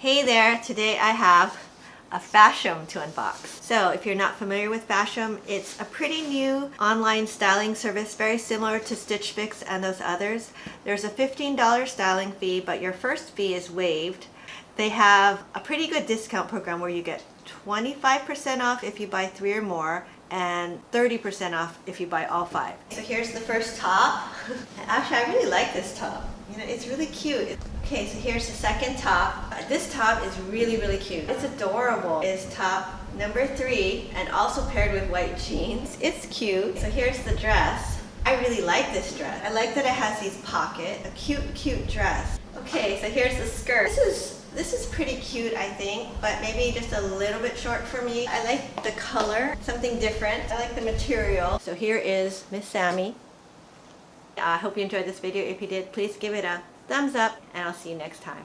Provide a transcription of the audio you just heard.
Hey there, today I have a Fashom to unbox. So if you're not familiar with Fashom, it's a pretty new online styling service, very similar to Stitch Fix and those others. There's a $15 styling fee, but your first fee is waived. They have a pretty good discount program where you get 25% off if you buy 3 or more and 30% off if you buy all 5. So here's the first top. Actually, I really like this top. You know, it's really cute. Okay, so here's the second top. This top is really cute. It's adorable. It's top number 3 and also paired with white jeans. It's cute. So here's the dress. I really like this dress. I like that it has these pockets. A cute dress. Okay, so here's the skirt. This is pretty cute, I think, but maybe just a little bit short for me. I like the color, something different. I like the material. So here is Miss Sammy. I hope you enjoyed this video. If you did, please give it a thumbs up, and I'll see you next time.